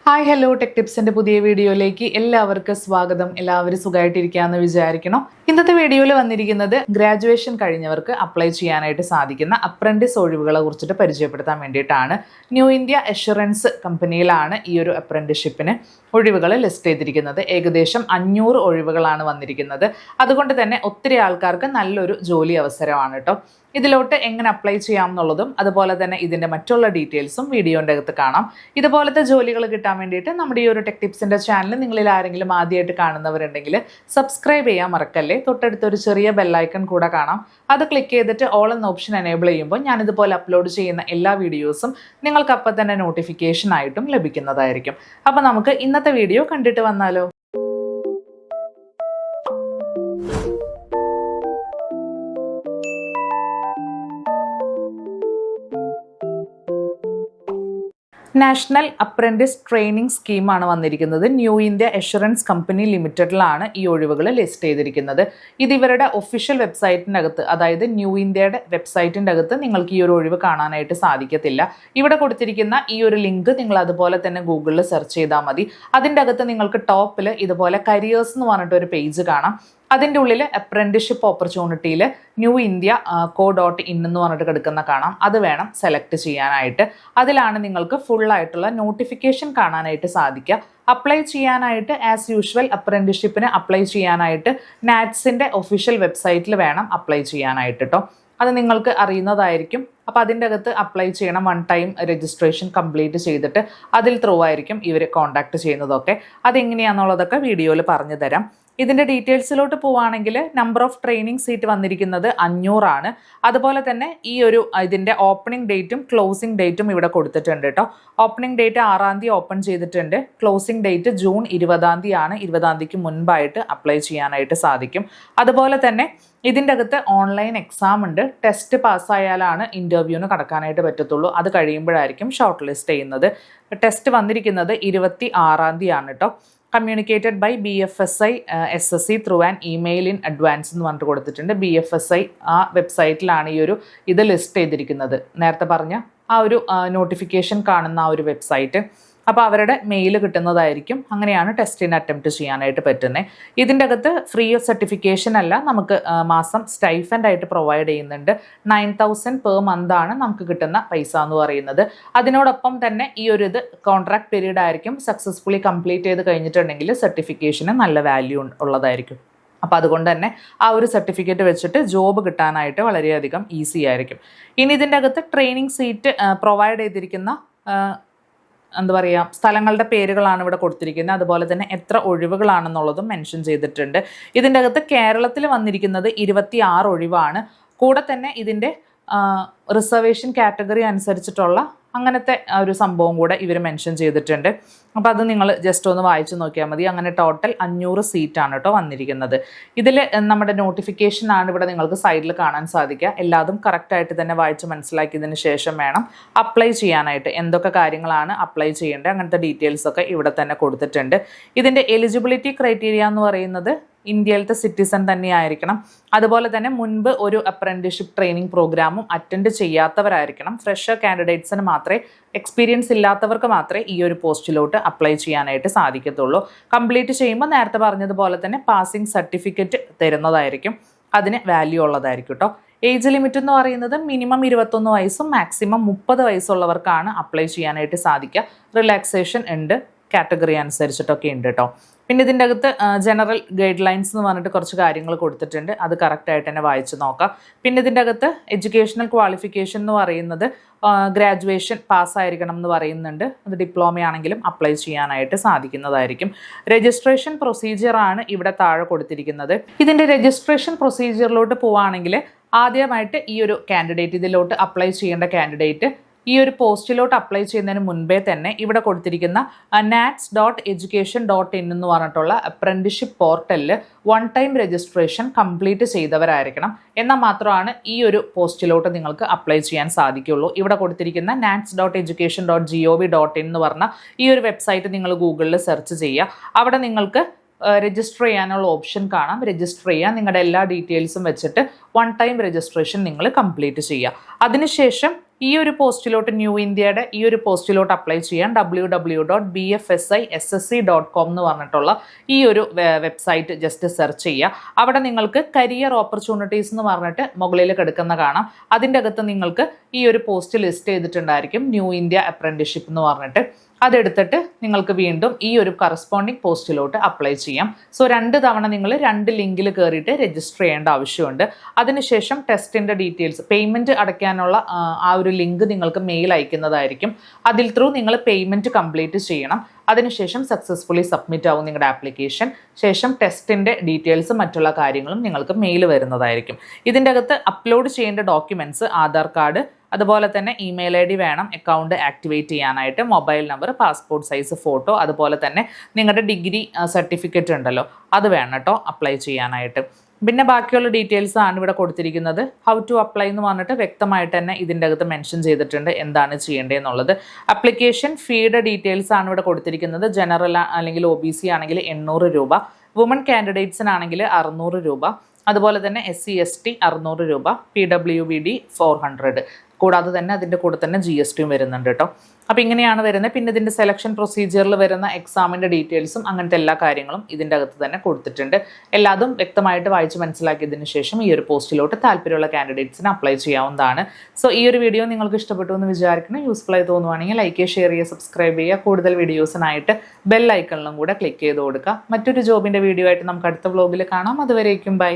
Hi hello tech ടിപ്സിന്റെ പുതിയ വീഡിയോയിലേക്ക് എല്ലാവർക്കും സ്വാഗതം. എല്ലാവരും സുഖമായിട്ടിരിക്കാമെന്ന് വിചാരിക്കണം. ഇന്നത്തെ വീഡിയോയിൽ വന്നിരിക്കുന്നത് ഗ്രാജുവേഷൻ കഴിഞ്ഞവർക്ക് അപ്ലൈ ചെയ്യാനായിട്ട് സാധിക്കുന്ന അപ്രന്റീസ് ഒഴിവുകളെ കുറിച്ചിട്ട് പരിചയപ്പെടുത്താൻ വേണ്ടിയിട്ടാണ്. ന്യൂ ഇന്ത്യ അഷുറൻസ് കമ്പനിയിലാണ് ഈ ഒരു അപ്രന്റീസ്ഷിപ്പിന് ഒഴിവുകൾ ലിസ്റ്റ് ചെയ്തിരിക്കുന്നത്. ഏകദേശം 500 ഒഴിവുകളാണ് വന്നിരിക്കുന്നത്. അതുകൊണ്ട് തന്നെ ഒത്തിരി ആൾക്കാർക്ക് നല്ലൊരു ജോലി അവസരമാണ് കേട്ടോ. ഇതിലോട്ട് എങ്ങനെ അപ്ലൈ ചെയ്യാം എന്നുള്ളതും അതുപോലെ തന്നെ ഇതിൻ്റെ മറ്റുള്ള ഡീറ്റെയിൽസും വീഡിയോൻ്റെ അകത്ത് കാണാം. ഇതുപോലത്തെ ജോലികൾ കിട്ടാൻ വേണ്ടിയിട്ട് നമ്മുടെ ഈ ഒരു ടെക് ടിപ്സിൻ്റെ ചാനൽ നിങ്ങളിൽ ആരെങ്കിലും ആദ്യമായിട്ട് കാണുന്നവരുണ്ടെങ്കിൽ സബ്സ്ക്രൈബ് ചെയ്യാൻ മറക്കല്ലേ. തൊട്ടടുത്തൊരു ചെറിയ ബെല്ലൈക്കൺ കൂടെ കാണാം. അത് ക്ലിക്ക് ചെയ്തിട്ട് ഓൾ എന്ന ഓപ്ഷൻ എനേബിൾ ചെയ്യുമ്പോൾ ഞാനിതുപോലെ അപ്ലോഡ് ചെയ്യുന്ന എല്ലാ വീഡിയോസും നിങ്ങൾക്ക് അപ്പം തന്നെ നോട്ടിഫിക്കേഷൻ ആയിട്ടും ലഭിക്കുന്നതായിരിക്കും. അപ്പോൾ നമുക്ക് ഇന്നത്തെ വീഡിയോ കണ്ടിട്ട് വന്നാലോ. നാഷണൽ അപ്രന്റീസ് ട്രെയിനിങ് സ്കീമാണ് വന്നിരിക്കുന്നത്. ന്യൂ ഇന്ത്യ അഷുറൻസ് കമ്പനി ലിമിറ്റഡിലാണ് ഈ ഒഴിവുകൾ ലിസ്റ്റ് ചെയ്തിരിക്കുന്നത്. ഇത് ഇവരുടെ ഒഫീഷ്യൽ വെബ്സൈറ്റിൻ്റെ അകത്ത്, അതായത് ന്യൂ ഇന്ത്യയുടെ വെബ്സൈറ്റിൻ്റെ അകത്ത് നിങ്ങൾക്ക് ഈ ഒരു ഒഴിവ് കാണാനായിട്ട് സാധിക്കത്തില്ല. ഇവിടെ കൊടുത്തിരിക്കുന്ന ഈ ഒരു ലിങ്ക് നിങ്ങൾ അതുപോലെ തന്നെ ഗൂഗിളിൽ സെർച്ച് ചെയ്താൽ മതി. അതിൻ്റെ അകത്ത് നിങ്ങൾക്ക് ടോപ്പിൽ ഇതുപോലെ കരിയേഴ്സ് എന്ന് പറഞ്ഞിട്ട് ഒരു പേജ് കാണാം. അതിൻ്റെ ഉള്ളിൽ അപ്രന്റീസ്ഷിപ്പ് ഓപ്പർച്യൂണിറ്റിയിൽ ന്യൂ ഇന്ത്യ co.in എന്ന് പറഞ്ഞിട്ട് കിടക്കുന്ന കാണാം. അത് വേണം സെലക്ട് ചെയ്യാനായിട്ട്. അതിലാണ് നിങ്ങൾക്ക് ഫുള്ളായിട്ടുള്ള നോട്ടിഫിക്കേഷൻ കാണാനായിട്ട് സാധിക്കുക. അപ്ലൈ ചെയ്യാനായിട്ട് ആസ് യൂഷ്വൽ അപ്രന്റീസ്ഷിപ്പിന് അപ്ലൈ ചെയ്യാനായിട്ട് നാറ്റ്സിൻ്റെ ഒഫീഷ്യൽ വെബ്സൈറ്റിൽ വേണം അപ്ലൈ ചെയ്യാനായിട്ട് കേട്ടോ. അത് നിങ്ങൾക്ക് അറിയുന്നതായിരിക്കും. അപ്പോൾ അതിൻ്റെ അകത്ത് അപ്ലൈ ചെയ്യണം. 1 ടൈം രജിസ്ട്രേഷൻ കംപ്ലീറ്റ് ചെയ്തിട്ട് അതിൽ ത്രൂ ആയിരിക്കും ഇവർ കോൺടാക്ട് ചെയ്യുന്നതൊക്കെ. അതെങ്ങനെയാണെന്നുള്ളതൊക്കെ വീഡിയോയിൽ പറഞ്ഞു തരാം. ഇതിൻ്റെ ഡീറ്റെയിൽസിലോട്ട് പോവുകയാണെങ്കിൽ നമ്പർ ഓഫ് ട്രെയിനിങ് സീറ്റ് വന്നിരിക്കുന്നത് 500 ആണ്. അതുപോലെ തന്നെ ഇതിൻ്റെ ഓപ്പണിംഗ് ഡേറ്റും ക്ലോസിംഗ് ഡേറ്റും ഇവിടെ കൊടുത്തിട്ടുണ്ട് കേട്ടോ. ഓപ്പണിംഗ് ഡേറ്റ് 6-ാം തീയതി ഓപ്പൺ ചെയ്തിട്ടുണ്ട്. ക്ലോസിംഗ് ഡേറ്റ് ജൂൺ 20-ാം തീയതി ആണ്. 20-ാം തീയതിക്ക് മുൻപായിട്ട് അപ്ലൈ ചെയ്യാനായിട്ട് സാധിക്കും. അതുപോലെ തന്നെ ഇതിൻ്റെ അകത്ത് ഓൺലൈൻ എക്സാം ഉണ്ട്. ടെസ്റ്റ് പാസ്സായാലാണ് ഇൻ്റർവ്യൂവിന് കടക്കാനായിട്ട് പറ്റത്തുള്ളൂ. അത് കഴിയുമ്പോഴായിരിക്കും ഷോർട്ട് ലിസ്റ്റ് ചെയ്യുന്നത്. ടെസ്റ്റ് വന്നിരിക്കുന്നത് 26-ാം തീയതി ആണ് കേട്ടോ. Communicated by BFSI SSC through an email in advance എന്ന് പറഞ്ഞിട്ട് കൊടുത്തിട്ടുണ്ട്. BFSI ആ വെബ്സൈറ്റിലാണ് ഇത് ലിസ്റ്റ് ചെയ്തിരിക്കുന്നത്. നേരത്തെ പറഞ്ഞ ആ ഒരു നോട്ടിഫിക്കേഷൻ കാണുന്ന ആ ഒരു വെബ്സൈറ്റ്. അപ്പോൾ അവരുടെ മെയിൽ കിട്ടുന്നതായിരിക്കും. അങ്ങനെയാണ് ടെസ്റ്റിന് അറ്റംപ്റ്റ് ചെയ്യാനായിട്ട് പറ്റുന്നത്. ഇതിൻ്റെ അകത്ത് ഫ്രീ സർട്ടിഫിക്കേഷൻ അല്ല, നമുക്ക് മാസം സ്റ്റൈഫൻഡ് ആയിട്ട് പ്രൊവൈഡ് ചെയ്യുന്നുണ്ട്. 9,000 പെർ മന്ത് ആണ് നമുക്ക് കിട്ടുന്ന പൈസ എന്ന് പറയുന്നത്. അതിനോടൊപ്പം തന്നെ ഇത് കോൺട്രാക്ട് പീരീഡ് ആയിരിക്കും. സക്സസ്ഫുള്ളി കംപ്ലീറ്റ് ചെയ്ത് കഴിഞ്ഞിട്ടുണ്ടെങ്കിൽ സർട്ടിഫിക്കേഷന് നല്ല വാല്യൂ ഉള്ളതായിരിക്കും. അപ്പോൾ അതുകൊണ്ട് തന്നെ ആ ഒരു സർട്ടിഫിക്കറ്റ് വെച്ചിട്ട് ജോബ് കിട്ടാനായിട്ട് വളരെയധികം ഈസി ആയിരിക്കും. ഇനി ഇതിൻ്റെ അകത്ത് ട്രെയിനിങ് സീറ്റ് പ്രൊവൈഡ് ചെയ്തിരിക്കുന്ന സ്ഥലങ്ങളുടെ പേരുകളാണ് ഇവിടെ കൊടുത്തിരിക്കുന്നത്. അതുപോലെ തന്നെ എത്ര ഒഴിവുകളാണെന്നുള്ളതും മെൻഷൻ ചെയ്തിട്ടുണ്ട്. ഇതിൻ്റെ അകത്ത് കേരളത്തിൽ വന്നിരിക്കുന്നത് 26 ഒഴിവാണ്. കൂടെ തന്നെ ഇതിൻ്റെ റിസർവേഷൻ കാറ്റഗറി അനുസരിച്ചിട്ടുള്ള അങ്ങനത്തെ ഒരു സംഭവം കൂടെ ഇവർ മെൻഷൻ ചെയ്തിട്ടുണ്ട്. അപ്പോൾ അത് നിങ്ങൾ ജസ്റ്റ് ഒന്ന് വായിച്ചു നോക്കിയാൽ മതി. അങ്ങനെ ടോട്ടൽ 500 സീറ്റാണ് കേട്ടോ വന്നിരിക്കുന്നത്. ഇതിൽ നമ്മുടെ നോട്ടിഫിക്കേഷനാണ് ഇവിടെ നിങ്ങൾക്ക് സൈഡിൽ കാണാൻ സാധിക്കുക. എല്ലാതും കറക്റ്റായിട്ട് തന്നെ വായിച്ച് മനസ്സിലാക്കിയതിന് ശേഷം വേണം അപ്ലൈ ചെയ്യാനായിട്ട്. എന്തൊക്കെ കാര്യങ്ങളാണ് അപ്ലൈ ചെയ്യേണ്ടത് അങ്ങനത്തെ ഡീറ്റെയിൽസൊക്കെ ഇവിടെ തന്നെ കൊടുത്തിട്ടുണ്ട്. ഇതിൻ്റെ എലിജിബിലിറ്റി ക്രൈറ്റീരിയ എന്ന് പറയുന്നത് ഇന്ത്യയിലത്തെ സിറ്റിസൺ തന്നെയായിരിക്കണം. അതുപോലെ തന്നെ മുൻപ് ഒരു അപ്രന്റീസ്ഷിപ്പ് ട്രെയിനിങ് പ്രോഗ്രാമും അറ്റൻഡ് ചെയ്യാത്തവരായിരിക്കണം. ഫ്രഷർ കാൻഡിഡേറ്റ്സിന് മാത്രമേ, എക്സ്പീരിയൻസ് ഇല്ലാത്തവർക്ക് മാത്രമേ ഈ ഒരു പോസ്റ്റിലോട്ട് അപ്ലൈ ചെയ്യാനായിട്ട് സാധിക്കത്തുള്ളൂ. കംപ്ലീറ്റ് ചെയ്യുമ്പോൾ നേരത്തെ പറഞ്ഞതുപോലെ തന്നെ പാസിംഗ് സർട്ടിഫിക്കറ്റ് തരുന്നതായിരിക്കും. അതിന് വാല്യൂ ഉള്ളതായിരിക്കും കേട്ടോ. ഏജ് ലിമിറ്റ് എന്ന് പറയുന്നത് മിനിമം 21 വയസ്സും മാക്സിമം 30 വയസ്സുള്ളവർക്കാണ് അപ്ലൈ ചെയ്യാനായിട്ട് സാധിക്കുക. റിലാക്സേഷൻ ഉണ്ട്, കാറ്റഗറി അനുസരിച്ചിട്ടൊക്കെ ഉണ്ട് കേട്ടോ. പിന്നെ ഇതിൻ്റെ അകത്ത് ജനറൽ ഗൈഡ് ലൈൻസ് എന്ന് പറഞ്ഞിട്ട് കുറച്ച് കാര്യങ്ങൾ കൊടുത്തിട്ടുണ്ട്. അത് കറക്റ്റായിട്ട് തന്നെ വായിച്ച് നോക്കാം. പിന്നെ ഇതിൻ്റെ അകത്ത് എഡ്യൂക്കേഷണൽ ക്വാളിഫിക്കേഷൻ എന്ന് പറയുന്നത് ഗ്രാജുവേഷൻ പാസ്സായിരിക്കണം എന്ന് പറയുന്നുണ്ട്. അത് ഡിപ്ലോമയാണെങ്കിലും അപ്ലൈ ചെയ്യാനായിട്ട് സാധിക്കുന്നതായിരിക്കും. രജിസ്ട്രേഷൻ പ്രൊസീജിയറാണ് ഇവിടെ താഴെ കൊടുത്തിരിക്കുന്നത്. ഇതിൻ്റെ രജിസ്ട്രേഷൻ പ്രൊസീജിയറിലോട്ട് പോവുകയാണെങ്കിൽ ആദ്യമായിട്ട് ഈ ഒരു കാൻഡിഡേറ്റ്, ഇതിലോട്ട് അപ്ലൈ ചെയ്യേണ്ട കാൻഡിഡേറ്റ് ഈ ഒരു പോസ്റ്റിലോട്ട് അപ്ലൈ ചെയ്യുന്നതിന് മുൻപേ തന്നെ ഇവിടെ കൊടുത്തിരിക്കുന്ന nats.education.in എന്ന് പറഞ്ഞിട്ടുള്ള അപ്രന്റീസ്ഷിപ്പ് പോർട്ടലിൽ 1 ടൈം രജിസ്ട്രേഷൻ കംപ്ലീറ്റ് ചെയ്തവരായിരിക്കണം. എന്നാൽ മാത്രമാണ് ഈ ഒരു പോസ്റ്റിലോട്ട് നിങ്ങൾക്ക് അപ്ലൈ ചെയ്യാൻ സാധിക്കുകയുള്ളൂ. ഇവിടെ കൊടുത്തിരിക്കുന്ന nats.education.gov.in എന്ന് പറഞ്ഞ ഈ ഒരു വെബ്സൈറ്റ് നിങ്ങൾ ഗൂഗിളിൽ സെർച്ച് ചെയ്യുക. അവിടെ നിങ്ങൾക്ക് രജിസ്റ്റർ ചെയ്യാനുള്ള ഓപ്ഷൻ കാണാം. രജിസ്റ്റർ ചെയ്യുക, നിങ്ങളുടെ എല്ലാ ഡീറ്റെയിൽസും വെച്ചിട്ട് 1 ടൈം രജിസ്ട്രേഷൻ നിങ്ങൾ കംപ്ലീറ്റ് ചെയ്യുക. അതിനുശേഷം ഈ ഒരു പോസ്റ്റിലോട്ട് ന്യൂ ഇന്ത്യയുടെ ഈ ഒരു പോസ്റ്റിലോട്ട് അപ്ലൈ ചെയ്യാൻ www.bfsissc.com എന്ന് പറഞ്ഞിട്ടുള്ള ഈ ഒരു വെബ്സൈറ്റ് ജസ്റ്റ് സെർച്ച് ചെയ്യുക. അവിടെ നിങ്ങൾക്ക് കരിയർ ഓപ്പർച്യൂണിറ്റീസ് എന്ന് പറഞ്ഞിട്ട് മുകളിൽ കിടക്കുന്ന കാണാം. അതിൻ്റെ അകത്ത് നിങ്ങൾക്ക് ഈ ഒരു പോസ്റ്റ് ലിസ്റ്റ് ചെയ്തിട്ടുണ്ടായിരിക്കും, ന്യൂ ഇന്ത്യ അപ്രന്റീസ്ഷിപ്പ് എന്ന് പറഞ്ഞിട്ട്. അതെടുത്തിട്ട് നിങ്ങൾക്ക് വീണ്ടും ഈ ഒരു കറസ്പോണ്ടിങ് പോസ്റ്റിലോട്ട് അപ്ലൈ ചെയ്യാം. സോ 2 തവണ നിങ്ങൾ 2 ലിങ്കിൽ കയറിയിട്ട് രജിസ്റ്റർ ചെയ്യേണ്ട ആവശ്യമുണ്ട്. അതിനുശേഷം ടെസ്റ്റിൻ്റെ ഡീറ്റെയിൽസ്, പേയ്മെൻറ്റ് അടയ്ക്കാനുള്ള ആ ഒരു ലിങ്ക് നിങ്ങൾക്ക് മെയിൽ അയക്കുന്നതായിരിക്കും. അതിൽ ത്രൂ നിങ്ങൾ പേയ്മെൻറ്റ് കംപ്ലീറ്റ് ചെയ്യണം. അതിനുശേഷം സക്സസ്ഫുള്ളി സബ്മിറ്റ് ആവും നിങ്ങളുടെ ആപ്ലിക്കേഷൻ. ശേഷം ടെസ്റ്റിൻ്റെ ഡീറ്റെയിൽസും മറ്റുള്ള കാര്യങ്ങളും നിങ്ങൾക്ക് മെയിൽ വരുന്നതായിരിക്കും. ഇതിൻ്റെ അകത്ത് അപ്ലോഡ് ചെയ്യേണ്ട ഡോക്യുമെൻറ്റ്സ് ആധാർ കാർഡ്, അതുപോലെ തന്നെ ഇമെയിൽ ID വേണം അക്കൗണ്ട് ആക്ടിവേറ്റ് ചെയ്യാനായിട്ട്, mobile number, passport size photo, അതുപോലെ തന്നെ നിങ്ങളുടെ ഡിഗ്രി സർട്ടിഫിക്കറ്റ് ഉണ്ടല്ലോ അത് വേണം കേട്ടോ അപ്ലൈ ചെയ്യാനായിട്ട്. പിന്നെ ബാക്കിയുള്ള ഡീറ്റെയിൽസ് ആണ് ഇവിടെ കൊടുത്തിരിക്കുന്നത്. ഹൗ ടു അപ്ലൈ എന്ന് പറഞ്ഞിട്ട് വ്യക്തമായിട്ട് തന്നെ ഇതിൻ്റെ അകത്ത് മെൻഷൻ ചെയ്തിട്ടുണ്ട് എന്താണ് ചെയ്യേണ്ടതെന്നുള്ളത്. അപ്ലിക്കേഷൻ ഫീയുടെ ഡീറ്റെയിൽസ് ആണ് ഇവിടെ കൊടുത്തിരിക്കുന്നത്. ജനറൽ അല്ലെങ്കിൽ OBC ആണെങ്കിൽ 800 രൂപ, വുമൺ കാൻഡിഡേറ്റ്സിനാണെങ്കിൽ 600 രൂപ, അതുപോലെ തന്നെ SC ST 600 രൂപ, PWBD 400. കൂടാതെ തന്നെ അതിൻ്റെ കൂടെ തന്നെ GSTയും വരുന്നുണ്ട് കേട്ടോ. അപ്പോൾ ഇങ്ങനെയാണ് വരുന്നത്. പിന്നെ ഇതിൻ്റെ സെലക്ഷൻ പ്രൊസീജിയറിൽ വരുന്ന എക്സാമിൻ്റെ ഡീറ്റെയിൽസും അങ്ങനത്തെ എല്ലാ കാര്യങ്ങളും ഇതിൻ്റെ അകത്ത് തന്നെ കൊടുത്തിട്ടുണ്ട്. എല്ലാതും വ്യക്തമായിട്ട് വായിച്ച് മനസ്സിലാക്കിയതിന് ശേഷം ഈ ഒരു പോസ്റ്റിലോട്ട് താല്പര്യമുള്ള കാൻഡിഡേറ്റ്സിന് അപ്ലൈ ചെയ്യാവുന്നതാണ്. സോ ഈ ഒരു വീഡിയോ നിങ്ങൾക്ക് ഇഷ്ടപ്പെട്ടു എന്ന് വിചാരിക്കുന്നു. യൂസ്ഫുൾ ആയി തോന്നുവാണെങ്കിൽ ലൈക്ക് ചെയ്യുക, ഷെയർ ചെയ്യുക, സബ്സ്ക്രൈബ് ചെയ്യുക. കൂടുതൽ വീഡിയോസിനായിട്ട് ബെൽ ഐക്കണിലും കൂടെ ക്ലിക്ക് ചെയ്ത് കൊടുക്കുക. മറ്റൊരു ജോബിൻ്റെ വീഡിയോ ആയിട്ട് നമുക്ക് അടുത്ത വ്ലോഗിൽ കാണാം. അതുവരേക്കും ബൈ.